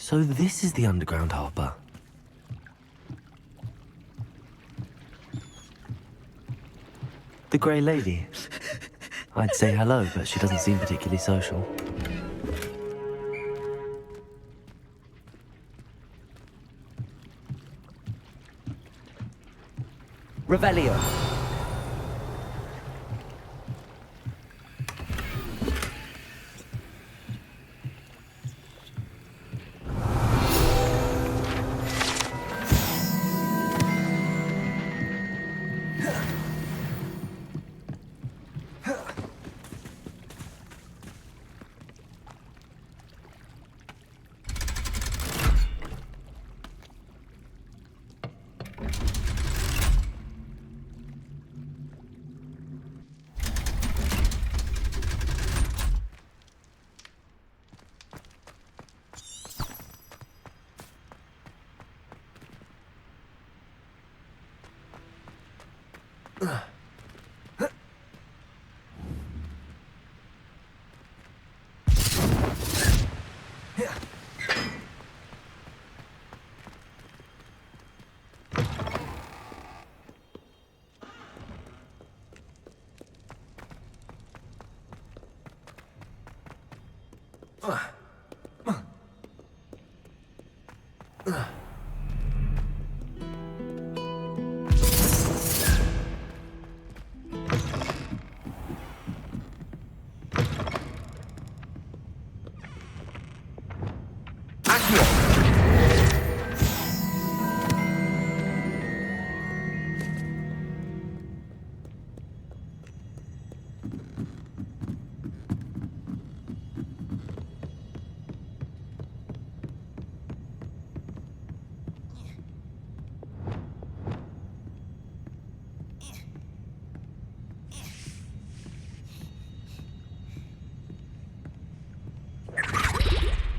So this is the underground harbour. The Grey Lady. I'd say hello, but she doesn't seem particularly social. Revelio.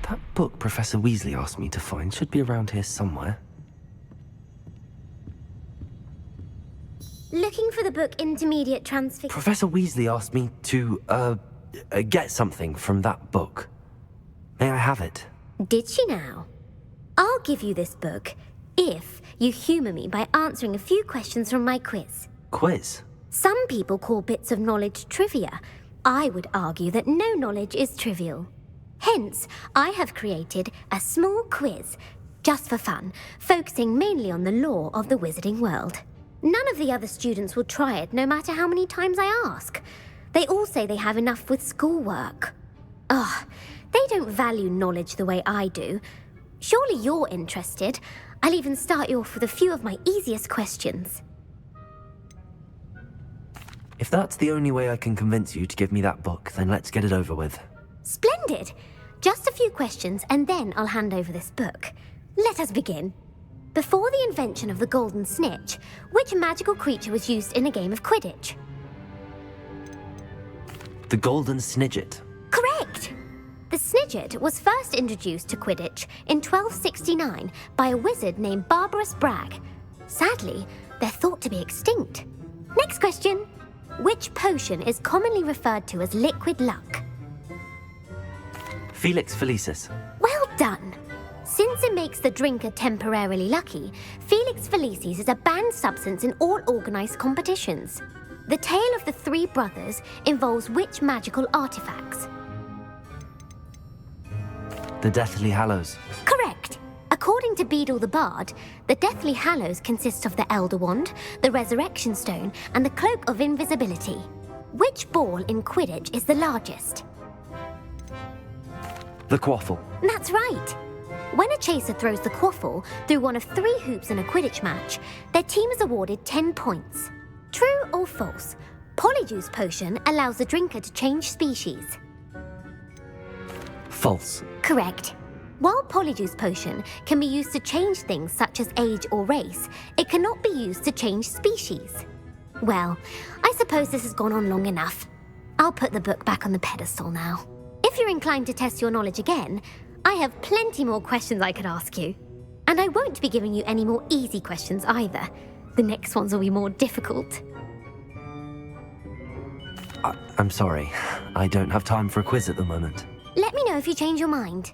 That book Professor Weasley asked me to find should be around here somewhere. Looking for the book Intermediate Transfiguration. Professor Weasley asked me to, get something from that book. May I have it? Did she now? I'll give you this book if you humour me by answering a few questions from my quiz. Quiz? Some people call bits of knowledge trivia. I would argue that no knowledge is trivial. Hence, I have created a small quiz, just for fun, focusing mainly on the lore of the wizarding world. None of the other students will try it, no matter how many times I ask. They all say they have enough with schoolwork. Ugh, they don't value knowledge the way I do. Surely you're interested. I'll even start you off with a few of my easiest questions. If that's the only way I can convince you to give me that book, then let's get it over with. Splendid! Just a few questions, and then I'll hand over this book. Let us begin. Before the invention of the golden snitch, which magical creature was used in a game of Quidditch? The Golden Snidget. Correct! The Snidget was first introduced to Quidditch in 1269 by a wizard named Barbarous Bragg. Sadly, they're thought to be extinct. Next question. Which potion is commonly referred to as liquid luck? Felix Felicis. Well done! Since it makes the drinker temporarily lucky, Felix Felicis is a banned substance in all organised competitions. The tale of the three brothers involves which magical artifacts? The Deathly Hallows. Correct! According to Beedle the Bard, the Deathly Hallows consists of the Elder Wand, the Resurrection Stone, and the Cloak of Invisibility. Which ball in Quidditch is the largest? The Quaffle. That's right! When a chaser throws the quaffle through one of 3 hoops in a Quidditch match, their team is awarded 10 points. True or false? Polyjuice Potion allows the drinker to change species. False. Correct. While Polyjuice Potion can be used to change things such as age or race, it cannot be used to change species. Well, I suppose this has gone on long enough. I'll put the book back on the pedestal now. If you're inclined to test your knowledge again, I have plenty more questions I could ask you. And I won't be giving you any more easy questions either. The next ones will be more difficult. I'm sorry. I don't have time for a quiz at the moment. Let me know if you change your mind.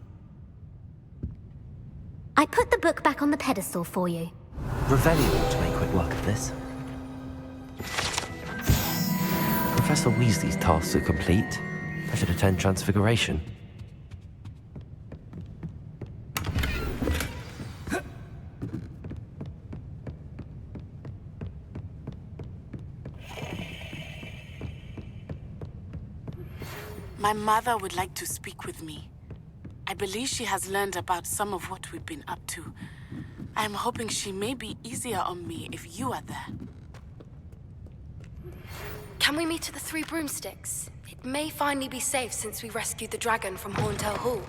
I put the book back on the pedestal for you. Revelio ought to make quick work of this. Professor Weasley's tasks are complete. I should attend Transfiguration. My mother would like to speak with me. I believe she has learned about some of what we've been up to. I'm hoping she may be easier on me if you are there. Can we meet at the Three Broomsticks? It may finally be safe since we rescued the dragon from Horntail Hall.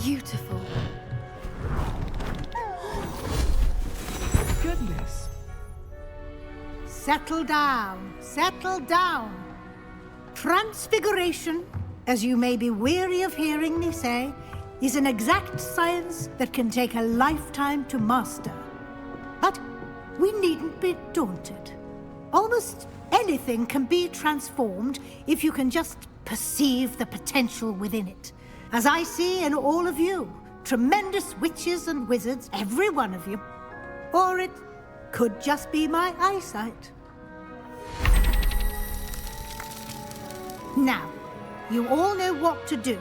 Beautiful. Goodness. Settle down, settle down. Transfiguration, as you may be weary of hearing me say, is an exact science that can take a lifetime to master. But we needn't be daunted. Almost anything can be transformed if you can just perceive the potential within it. As I see in all of you, tremendous witches and wizards, every one of you. Or it could just be my eyesight. Now, you all know what to do.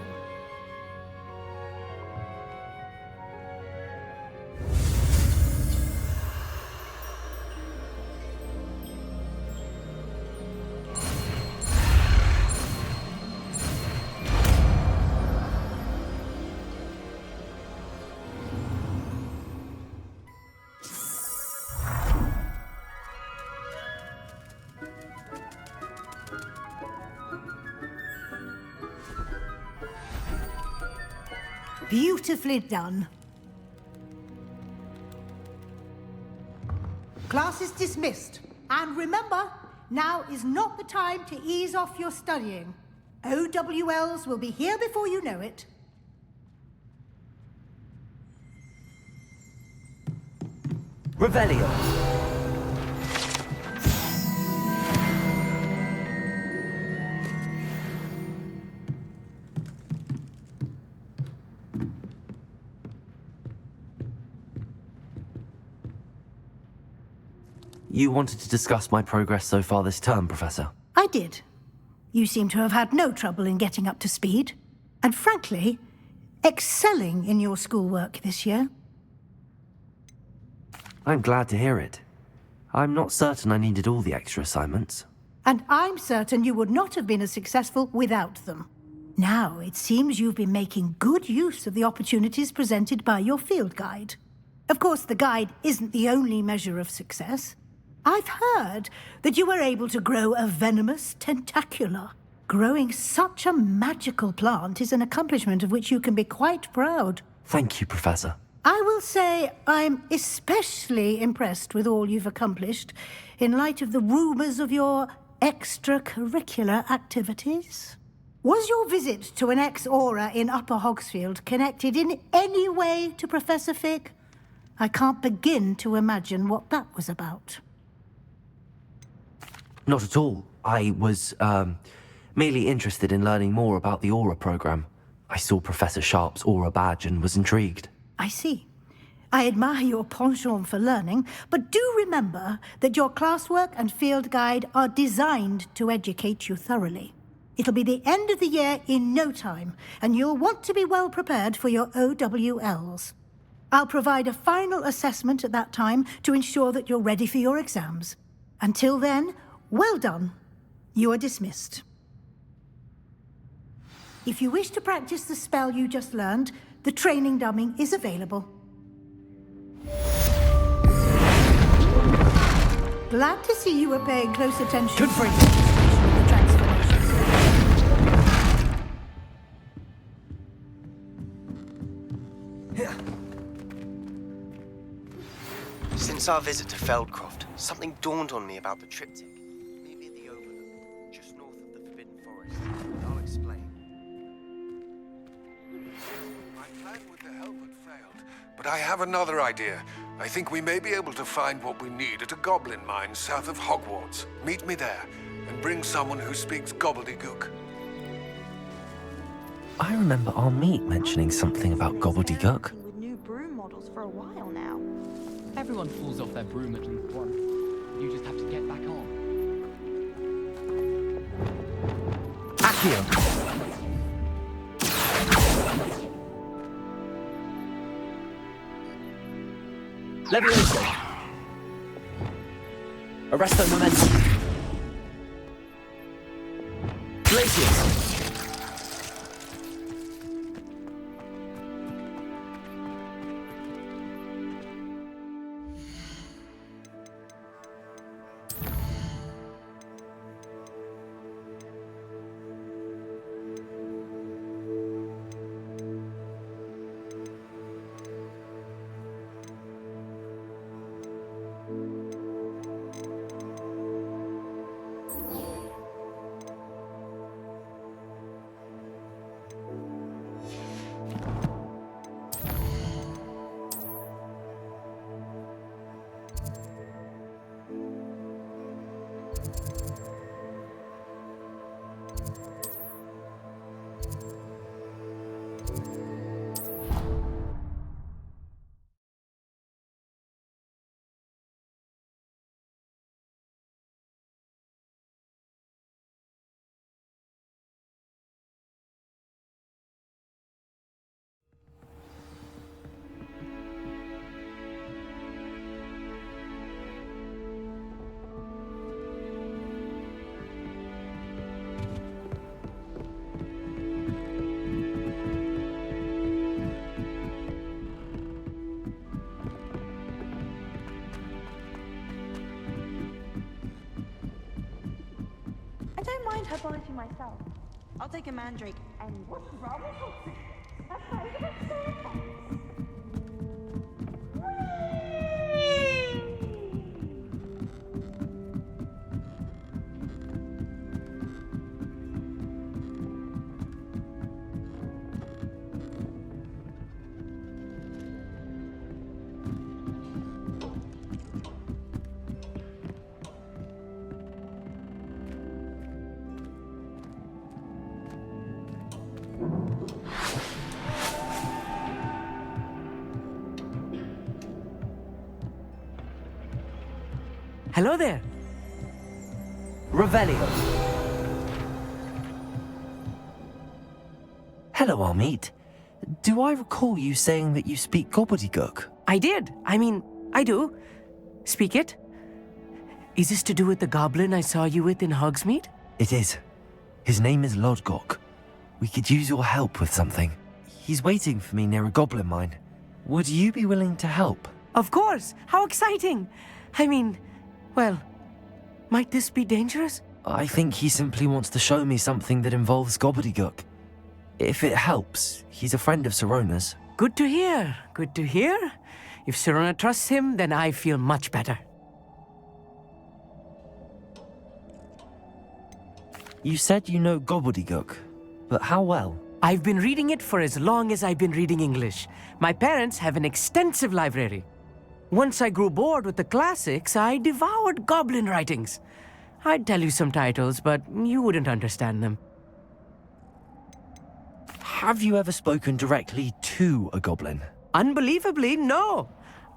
Beautifully done. Class is dismissed. And remember, now is not the time to ease off your studying. OWLs will be here before you know it. Revelio! You wanted to discuss my progress so far this term, Professor? I did. You seem to have had no trouble in getting up to speed. And frankly, excelling in your schoolwork this year. I'm glad to hear it. I'm not certain I needed all the extra assignments. And I'm certain you would not have been as successful without them. Now, it seems you've been making good use of the opportunities presented by your field guide. Of course, the guide isn't the only measure of success. I've heard that you were able to grow a venomous tentacula. Growing such a magical plant is an accomplishment of which you can be quite proud. Thank you, Professor. I will say I'm especially impressed with all you've accomplished in light of the rumors of your extracurricular activities. Was your visit to an ex-aura in Upper Hogsfield connected in any way to Professor Fig? I can't begin to imagine what that was about. Not at all. I was, merely interested in learning more about the Aura program. I saw Professor Sharp's Aura badge and was intrigued. I see. I admire your penchant for learning, but do remember that your classwork and field guide are designed to educate you thoroughly. It'll be the end of the year in no time, and you'll want to be well prepared for your OWLs. I'll provide a final assessment at that time to ensure that you're ready for your exams. Until then, well done. You are dismissed. If you wish to practice the spell you just learned, the training dummy is available. Glad to see you were paying close attention to the transformation. Since our visit to Feldcroft, something dawned on me about the triptych. Maybe the overlook, just north of the Forbidden Forest. I'll explain. My plan with the help had failed, but I have another idea. I think we may be able to find what we need at a goblin mine south of Hogwarts. Meet me there, and bring someone who speaks Gobbledegook. I remember our meet mentioning something about Gobbledegook. With new broom models for a while now. Everyone falls off their broom at least once. You just have to get back on. Accio! Levioso! Arresto momentum! Glacius! I don't mind her biting myself. I'll take a mandrake. And what's wrong with her? That's not even a fair. Hello there. Revelio. Hello, Armeet. Do I recall you saying that you speak Gobbledegook? I did. I do. Speak it. Is this to do with the goblin I saw you with in Hogsmeade? It is. His name is Lodgok. We could use your help with something. He's waiting for me near a goblin mine. Would you be willing to help? Of course. How exciting. Well, might this be dangerous? I think he simply wants to show me something that involves Gobbledegook. If it helps, he's a friend of Sirona's. Good to hear. Good to hear. If Sirona trusts him, then I feel much better. You said you know Gobbledegook, but how well? I've been reading it for as long as I've been reading English. My parents have an extensive library. Once I grew bored with the classics, I devoured goblin writings. I'd tell you some titles, but you wouldn't understand them. Have you ever spoken directly to a goblin? Unbelievably, no.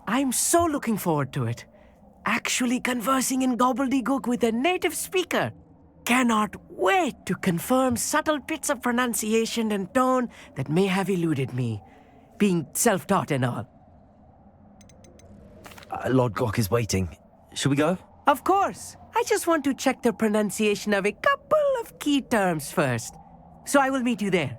I'm so looking forward to it. Actually conversing in Gobbledegook with a native speaker. Cannot wait to confirm subtle bits of pronunciation and tone that may have eluded me, being self-taught and all. Lord Gok is waiting. Shall we go? Of course. I just want to check the pronunciation of a couple of key terms first. So I will meet you there.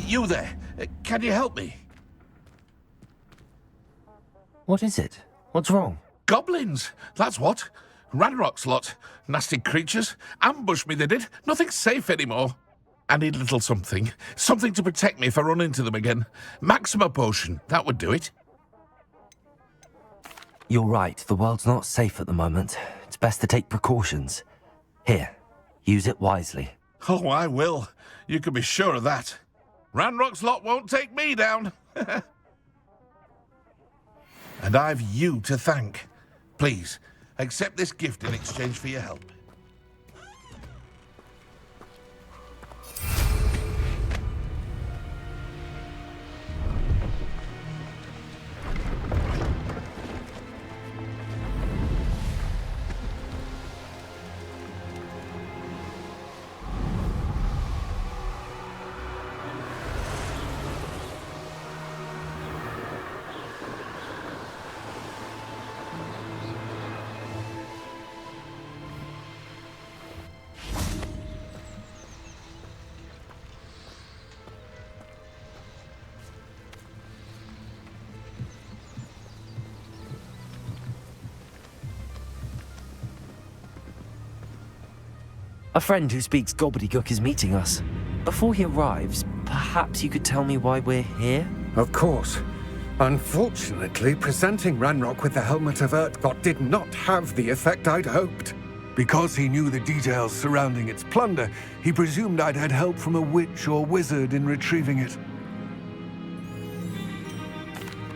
You there? Can you help me? What is it? What's wrong? Goblins, that's what. Ranrock's lot. Nasty creatures. Ambushed me, they did. Nothing's safe anymore. I need a little something. Something to protect me if I run into them again. Maxima potion, that would do it. You're right, the world's not safe at the moment. It's best to take precautions. Here, use it wisely. Oh, I will. You can be sure of that. Ranrock's lot won't take me down. And I've you to thank. Please, accept this gift in exchange for your help. A friend who speaks Gobbledegook is meeting us. Before he arrives, perhaps you could tell me why we're here? Of course. Unfortunately, presenting Ranrock with the Helmet of Urtkot did not have the effect I'd hoped. Because he knew the details surrounding its plunder, he presumed I'd had help from a witch or wizard in retrieving it.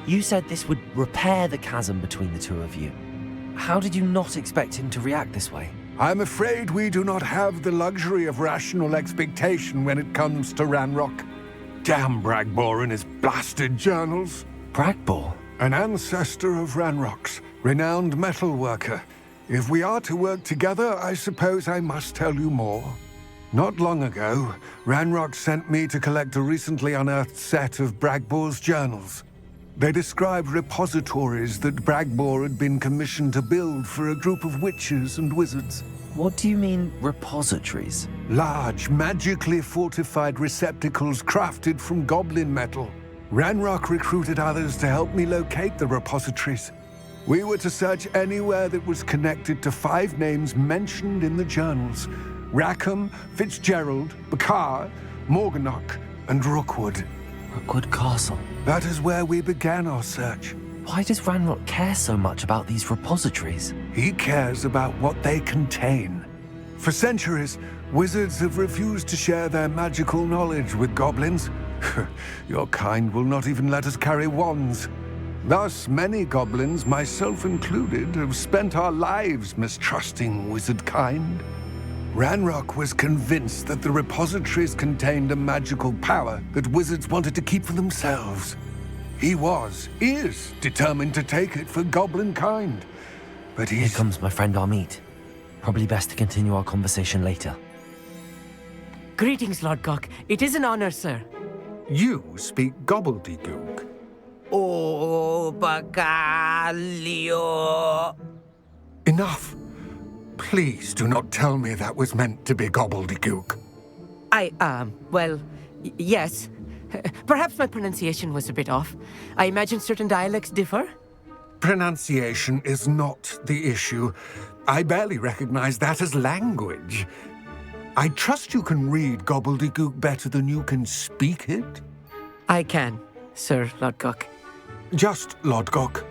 You said this would repair the chasm between the two of you. How did you not expect him to react this way? I'm afraid we do not have the luxury of rational expectation when it comes to Ranrock. Damn Bragbor and his blasted journals. Bragbor? An ancestor of Ranrock's, renowned metal worker. If we are to work together, I suppose I must tell you more. Not long ago, Ranrock sent me to collect a recently unearthed set of Bragbor's journals. They described repositories that Bragbor had been commissioned to build for a group of witches and wizards. What do you mean, repositories? Large, magically fortified receptacles crafted from goblin metal. Ranrock recruited others to help me locate the repositories. We were to search anywhere that was connected to 5 names mentioned in the journals: Rackham, Fitzgerald, Bakar, Morganach, and Rookwood. Rookwood Castle. That is where we began our search. Why does Ranrock care so much about these repositories? He cares about what they contain. For centuries, wizards have refused to share their magical knowledge with goblins. Your kind will not even let us carry wands. Thus, many goblins, myself included, have spent our lives mistrusting wizard kind. Ranrock was convinced that the repositories contained a magical power that wizards wanted to keep for themselves. He is determined to take it for goblin kind. But Here comes my friend Amit. Probably best to continue our conversation later. Greetings, Lord Gok. It is an honor, sir. You speak Gobbledegook. Oh, Bacalio. Enough. Please do not tell me that was meant to be Gobbledegook. Yes. Perhaps my pronunciation was a bit off. I imagine certain dialects differ. Pronunciation is not the issue. I barely recognize that as language. I trust you can read Gobbledegook better than you can speak it? I can, Sir Lord Gok. Just Lord Gok.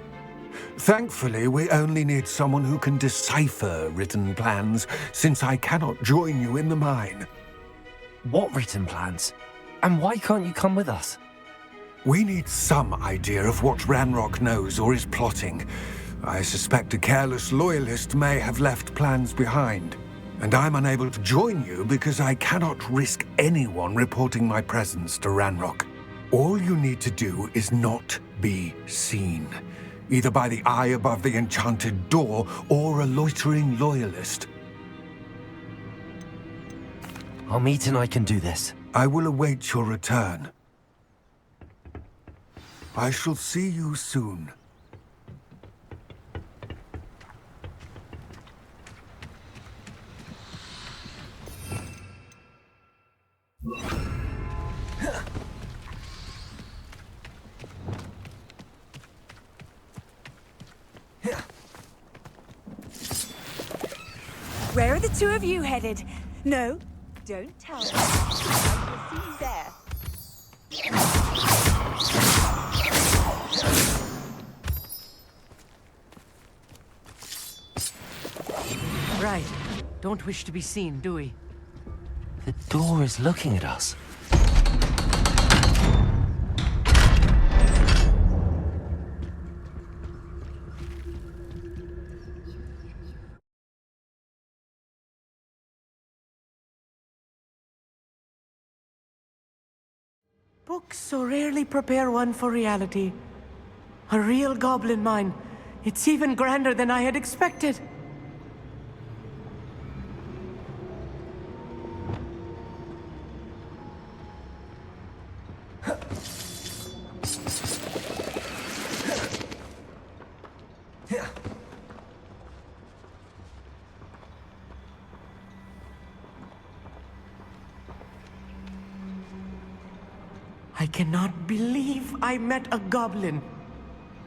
Thankfully, we only need someone who can decipher written plans, since I cannot join you in the mine. What written plans? And why can't you come with us? We need some idea of what Ranrock knows or is plotting. I suspect a careless loyalist may have left plans behind. And I'm unable to join you because I cannot risk anyone reporting my presence to Ranrock. All you need to do is not be seen, either by the eye above the enchanted door or a loitering loyalist. Amit and I can do this. I will await your return. I shall see you soon. Where are the two of you headed? No, don't tell me. I will see you there. Right. Don't wish to be seen, do we? The door is looking at us. Books so rarely prepare one for reality. A real goblin mine. It's even grander than I had expected. I cannot believe I met a goblin.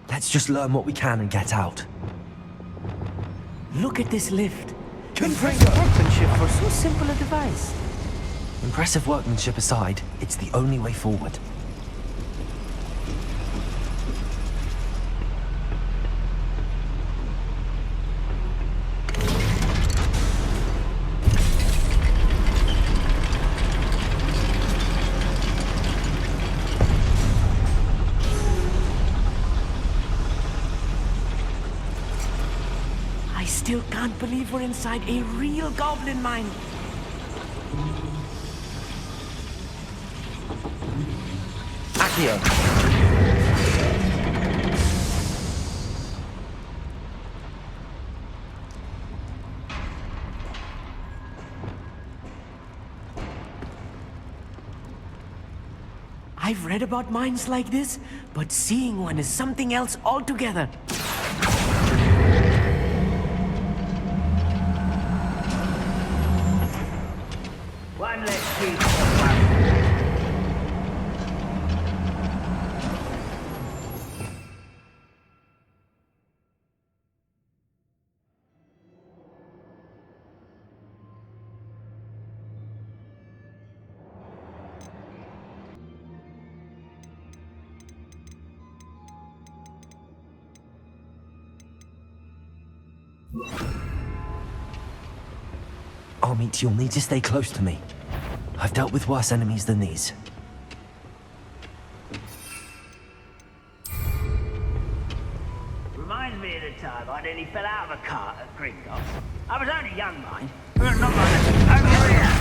Let's just learn what we can and get out. Look at this lift. Impressive workmanship for so simple a device. Impressive workmanship aside, it's the only way forward. I still can't believe we're inside a real goblin mine. Accio. I've read about mines like this, but seeing one is something else altogether. One less sheep. Amit, you'll need to stay close to me. I've dealt with worse enemies than these. Reminds me of the time I nearly fell out of a cart at Gringotts. I was only young, mind. But not like that. Over here!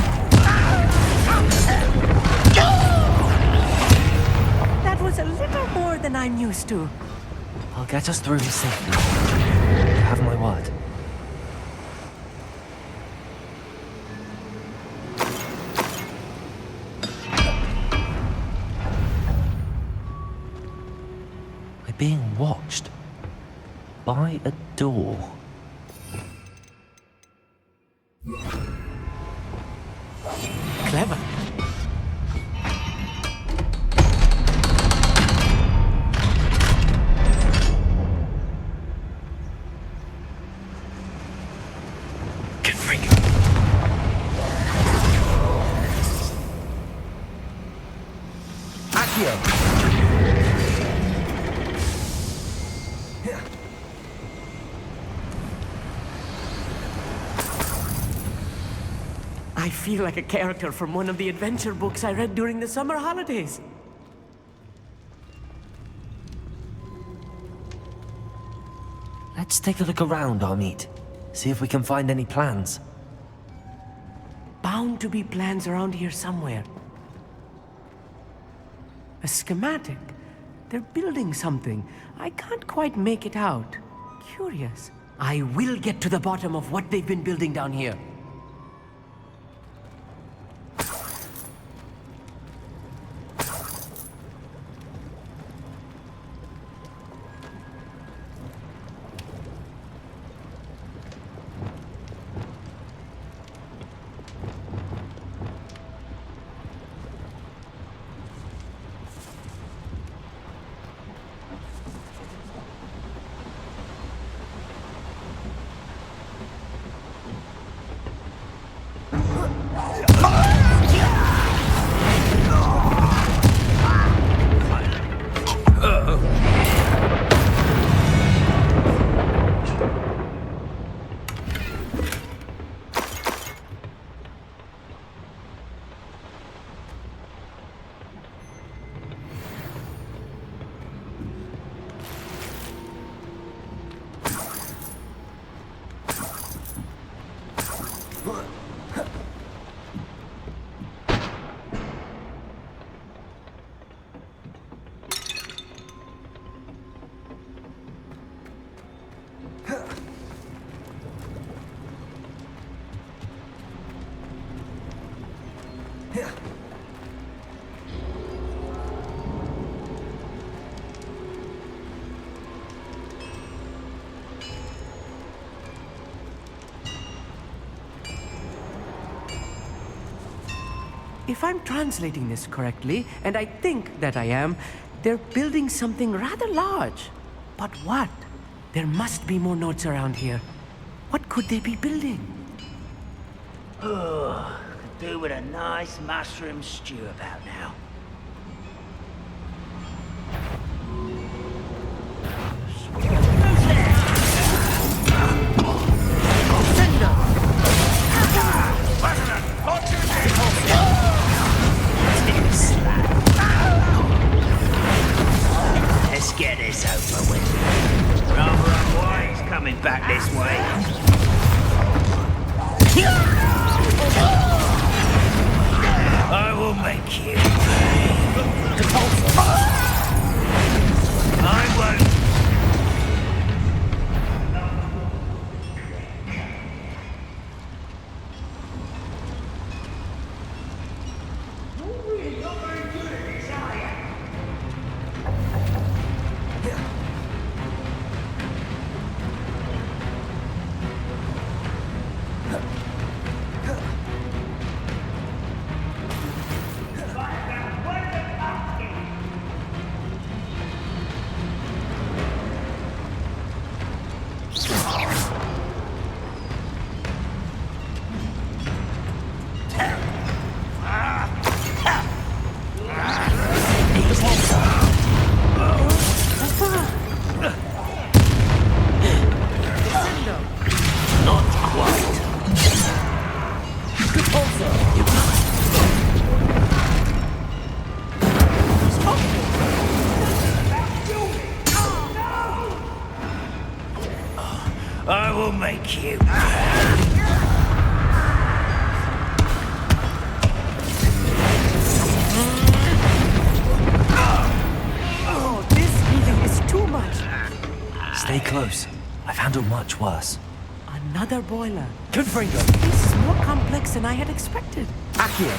That was a little more than I'm used to. I'll get us through this safely. You have my word. We're being watched by a door. Clever. I feel like a character from one of the adventure books I read during the summer holidays. Let's take a look around, Amit. See if we can find any plans. Bound to be plans around here somewhere. A schematic. They're building something. I can't quite make it out. Curious. I will get to the bottom of what they've been building down here. If I'm translating this correctly, and I think that I am, they're building something rather large. But what? There must be more notes around here. What could they be building? Oh, could do with a nice mushroom stew about now. Let's get this over with. Rather unwise coming back this way. I will make you pay. I won't. I will make you. Oh, this healing is too much. Stay close. I've handled much worse. Another boiler. Confringo! This is more complex than I had expected. Accio!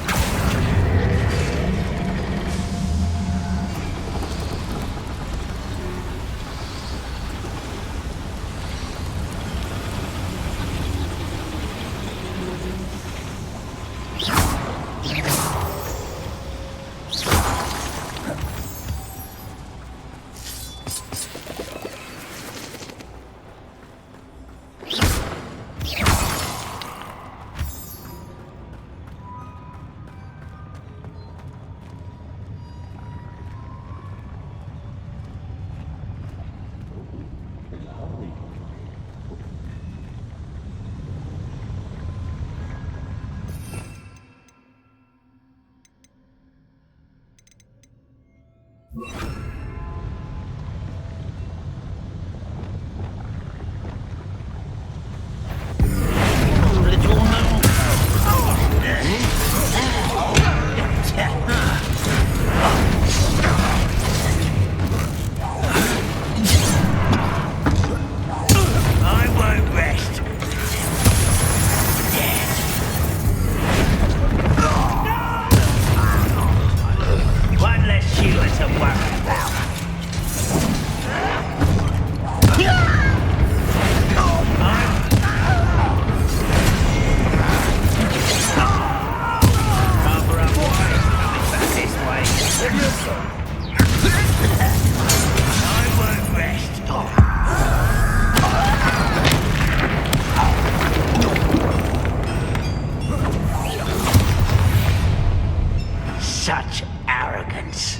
Such arrogance.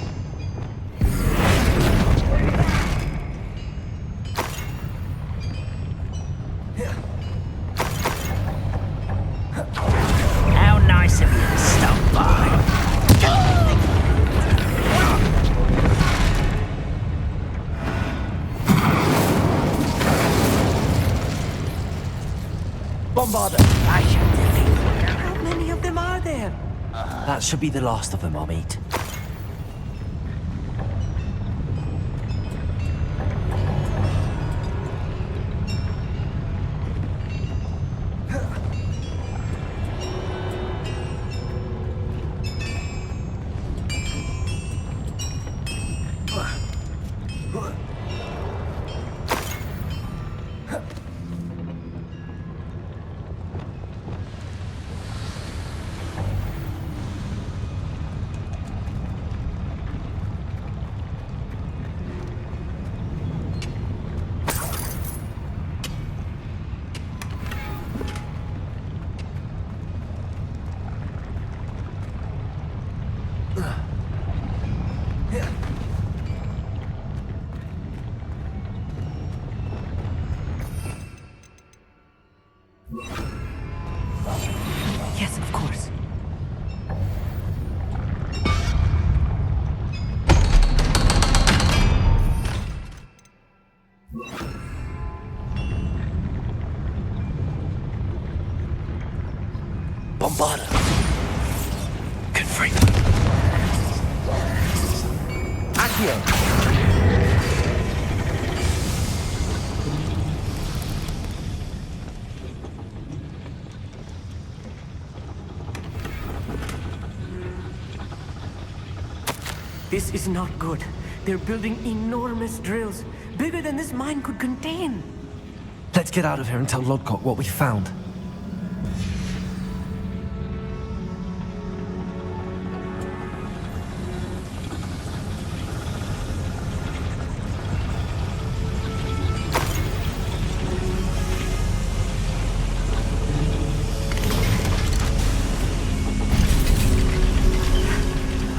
How nice of you to stop by. Bombarder! How many of them are there? That should be the last of them I'll meet. Yes, of course. Bombarder! Confringo! Accio! This is not good. They're building enormous drills, bigger than this mine could contain. Let's get out of here and tell Lodgok what we found.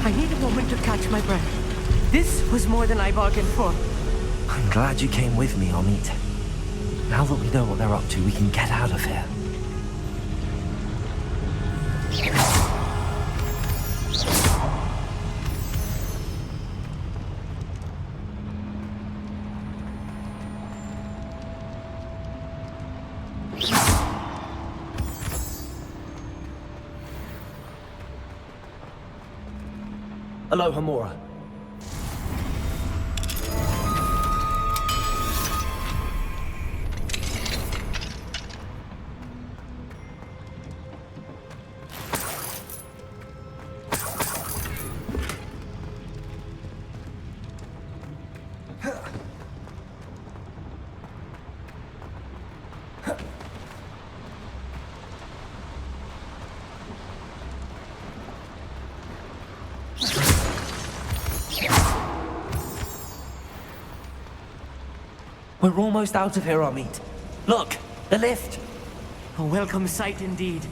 I need a moment to catch my breath. This was more than I bargained for. I'm glad you came with me, Amit. Now that we know what they're up to, we can get out of here. Aloha Mora. We're almost out of here, Amit. Look, the lift. A welcome sight indeed.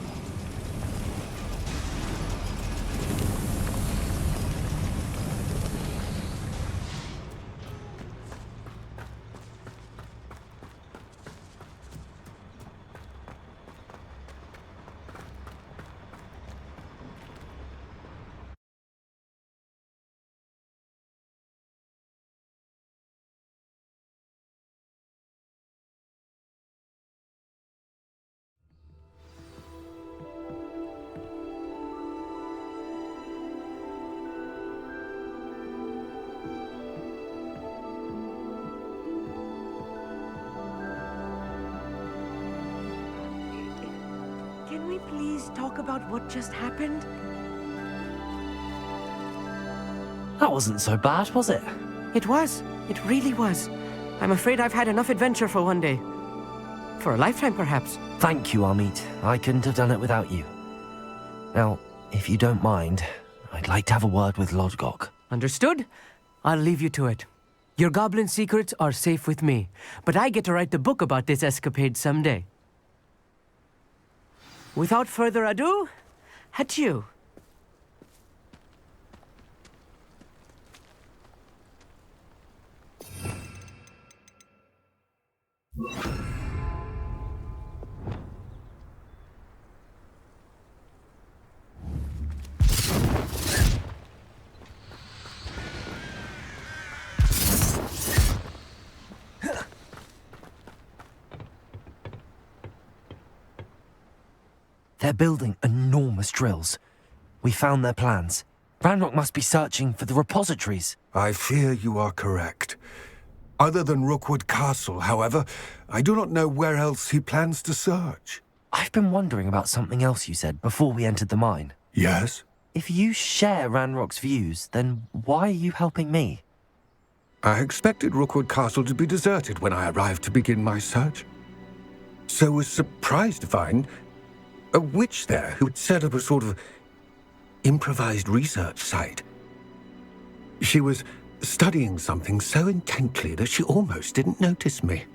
Can we please talk about what just happened? That wasn't so bad, was it? It was. It really was. I'm afraid I've had enough adventure for one day. For a lifetime, perhaps. Thank you, Amit. I couldn't have done it without you. Now, if you don't mind, I'd like to have a word with Lodgok. Understood? I'll leave you to it. Your goblin secrets are safe with me, but I get to write the book about this escapade someday. Without further ado, adieu. They're building enormous drills. We found their plans. Ranrock must be searching for the repositories. I fear you are correct. Other than Rookwood Castle, however, I do not know where else he plans to search. I've been wondering about something else you said before we entered the mine. Yes? If you share Ranrock's views, then why are you helping me? I expected Rookwood Castle to be deserted when I arrived to begin my search. So was surprised to find a witch there who had set up a sort of improvised research site. She was studying something so intently that she almost didn't notice me.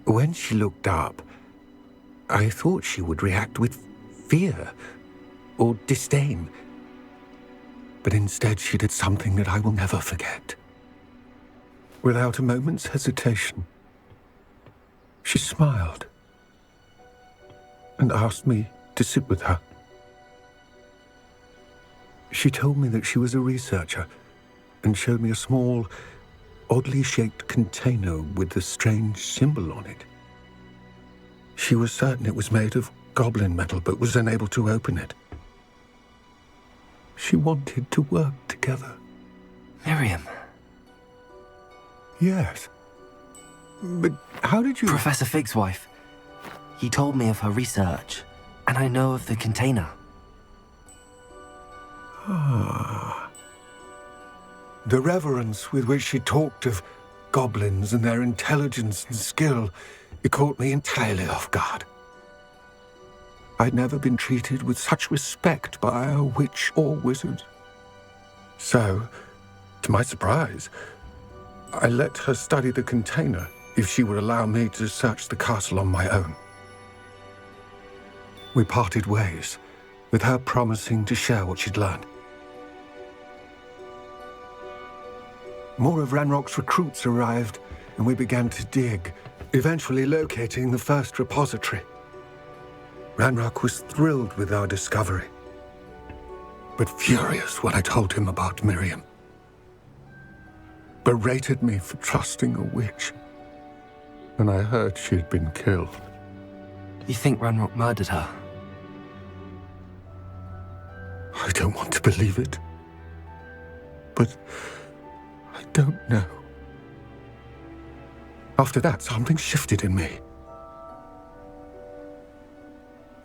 When she looked up, I thought she would react with fear or disdain. But instead she did something that I will never forget. Without a moment's hesitation, she smiled and asked me to sit with her. She told me that she was a researcher and showed me a small, oddly shaped container with a strange symbol on it. She was certain it was made of goblin metal, but was unable to open it. She wanted to work together. Miriam. Yes. But how did you... Professor Fig's wife. He told me of her research, and I know of the container. Ah. The reverence with which she talked of goblins and their intelligence and skill, it caught me entirely off guard. I'd never been treated with such respect by a witch or wizard. So, to my surprise, I let her study the container if she would allow me to search the castle on my own. We parted ways, with her promising to share what she'd learned. More of Ranrock's recruits arrived, and we began to dig, eventually locating the first repository. Ranrock was thrilled with our discovery, but furious when I told him about Miriam. Berated me for trusting a witch, and I heard she had been killed. You think Ranrock murdered her? I don't want to believe it. but I don't know. After that, something shifted in me.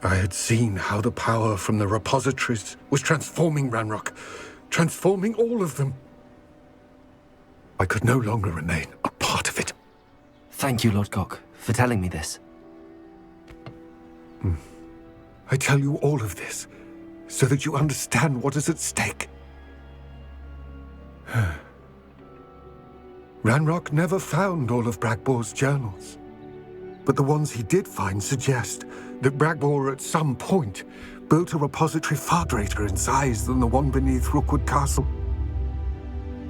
I had seen how the power from the repositories was transforming Ranrock, transforming all of them. I could no longer remain a part of it. Thank you, Lodgok, for telling me this. I tell you all of this so that you understand what is at stake. Ranrock never found all of Bragbor's journals, but the ones he did find suggest that Bragbor at some point built a repository far greater in size than the one beneath Rookwood Castle.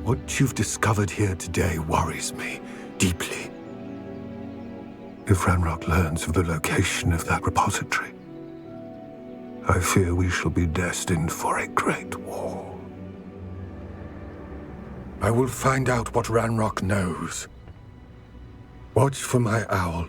What you've discovered here today worries me deeply. If Ranrock learns of the location of that repository, I fear we shall be destined for a great war. I will find out what Ranrock knows. Watch for my owl.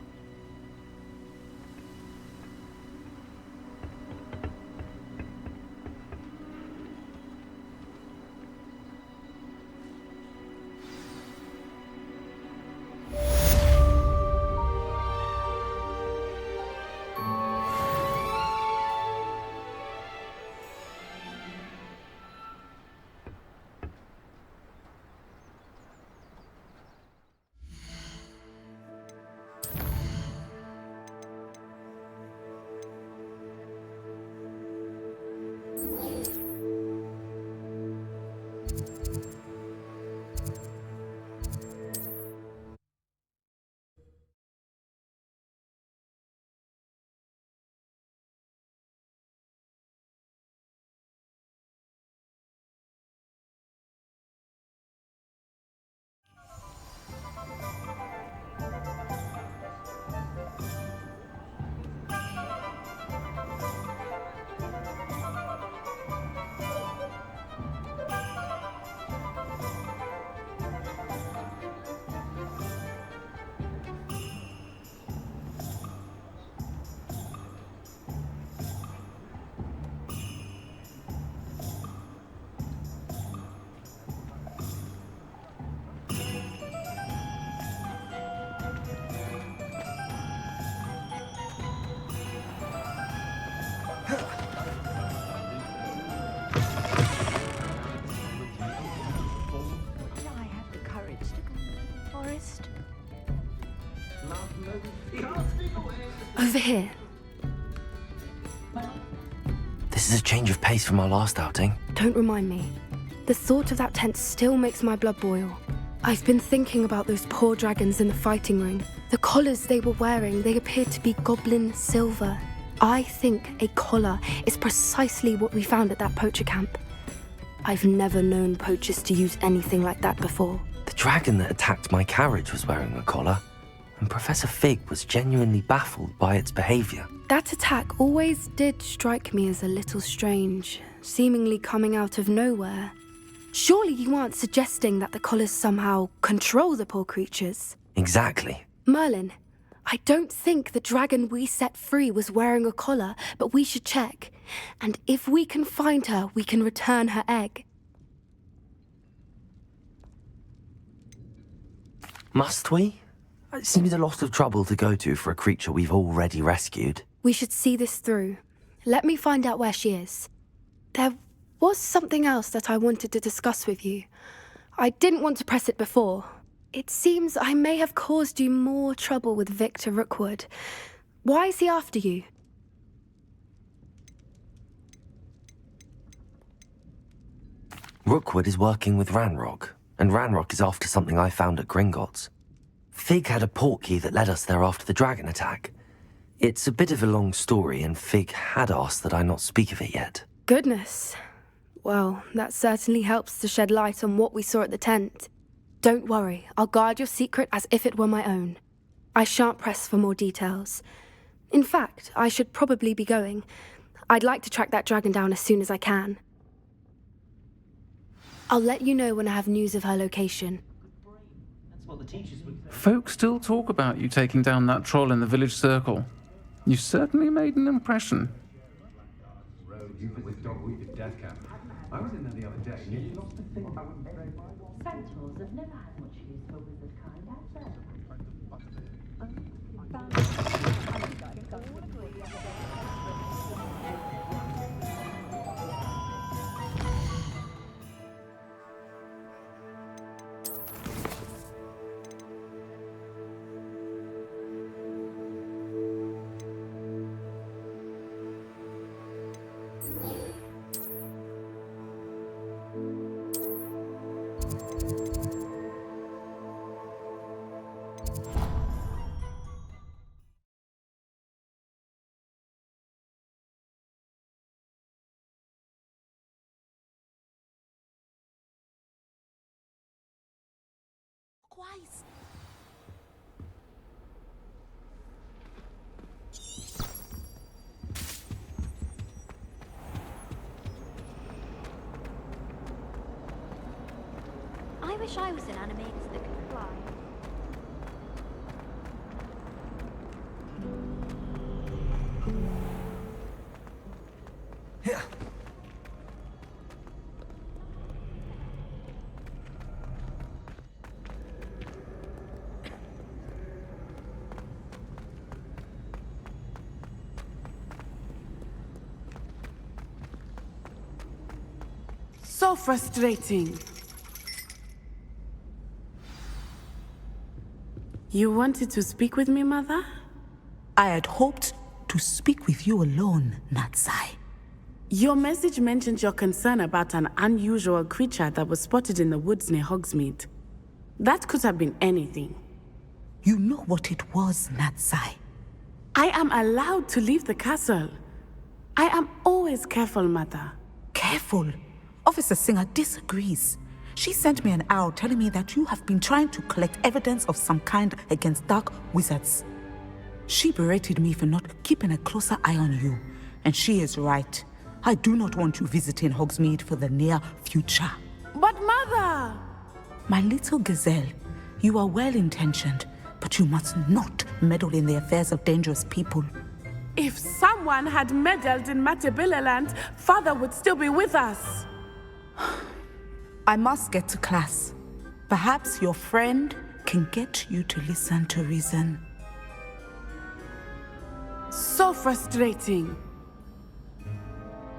Over here. This is a change of pace from our last outing. Don't remind me. The thought of that tent still makes my blood boil. I've been thinking about those poor dragons in the fighting ring. The collars they were wearing, they appeared to be goblin silver. I think a collar is precisely what we found at that poacher camp. I've never known poachers to use anything like that before. The dragon that attacked my carriage was wearing a collar, and Professor Fig was genuinely baffled by its behavior. That attack always did strike me as a little strange, seemingly coming out of nowhere. Surely you aren't suggesting that the collars somehow control the poor creatures? Exactly. Merlin, I don't think the dragon we set free was wearing a collar, but we should check. And if we can find her, we can return her egg. Must we? It seems a lot of trouble to go to for a creature we've already rescued. We should see this through. Let me find out where she is. There was something else that I wanted to discuss with you. I didn't want to press it before. It seems I may have caused you more trouble with Victor Rookwood. Why is he after you? Rookwood is working with Ranrock, and Ranrock is after something I found at Gringotts. Fig had a portkey that led us there after the dragon attack. It's a bit of a long story, and Fig had asked that I not speak of it yet. Goodness. Well, that certainly helps to shed light on what we saw at the tent. Don't worry, I'll guard your secret as if it were my own. I shan't press for more details. In fact, I should probably be going. I'd like to track that dragon down as soon as I can. I'll let you know when I have news of her location. Folk still talk about you taking down that troll in the village circle. You certainly made an impression. I was in there the other day. Nearly lost a thing. Centaurs have never had much use for wizard kind, have they? Twice. I wish I was an animator that could fly. Yeah. So frustrating. You wanted to speak with me, Mother? I had hoped to speak with you alone, Natsai. Your message mentioned your concern about an unusual creature that was spotted in the woods near Hogsmeade. That could have been anything. You know what it was, Natsai. I am allowed to leave the castle. I am always careful, Mother. Careful? Officer Singer disagrees. She sent me an owl telling me that you have been trying to collect evidence of some kind against dark wizards. She berated me for not keeping a closer eye on you, and she is right. I do not want you visiting Hogsmeade for the near future. But Mother! My little gazelle, you are well-intentioned, but you must not meddle in the affairs of dangerous people. If someone had meddled in Matabeleland, Father would still be with us. I must get to class. Perhaps your friend can get you to listen to reason. So frustrating.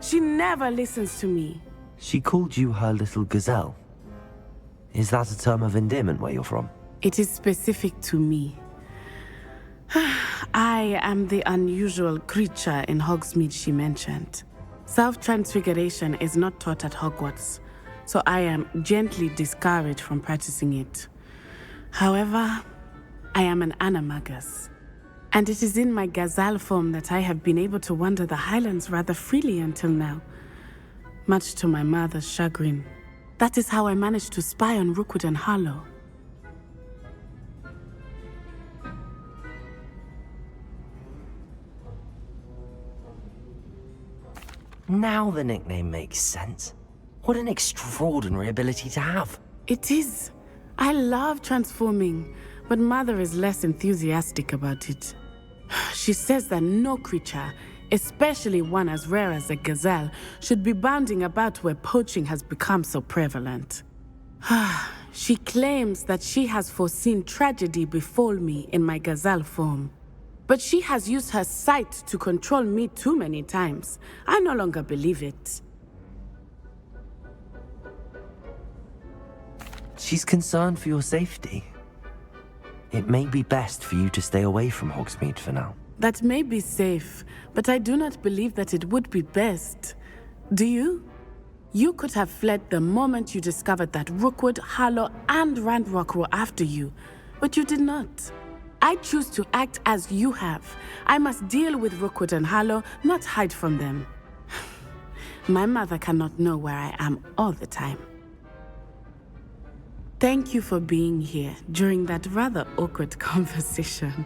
She never listens to me. She called you her little gazelle. Is that a term of endearment where you're from? It is specific to me. I am the unusual creature in Hogsmeade she mentioned. Self-transfiguration is not taught at Hogwarts, so I am gently discouraged from practicing it. However, I am an animagus, and it is in my gazelle form that I have been able to wander the Highlands rather freely until now, much to my mother's chagrin. That is how I managed to spy on Rookwood and Harlow. Now the nickname makes sense. What an extraordinary ability to have. It is. I love transforming, but Mother is less enthusiastic about it. She says that no creature, especially one as rare as a gazelle, should be bounding about where poaching has become so prevalent. She claims that she has foreseen tragedy befall me in my gazelle form. But she has used her sight to control me too many times. I no longer believe it. She's concerned for your safety. It may be best for you to stay away from Hogsmeade for now. That may be safe, but I do not believe that it would be best. Do you? You could have fled the moment you discovered that Rookwood, Harlow, and Ranrock were after you, but you did not. I choose to act as you have. I must deal with Rookwood and Harlow, not hide from them. My mother cannot know where I am all the time. Thank you for being here during that rather awkward conversation.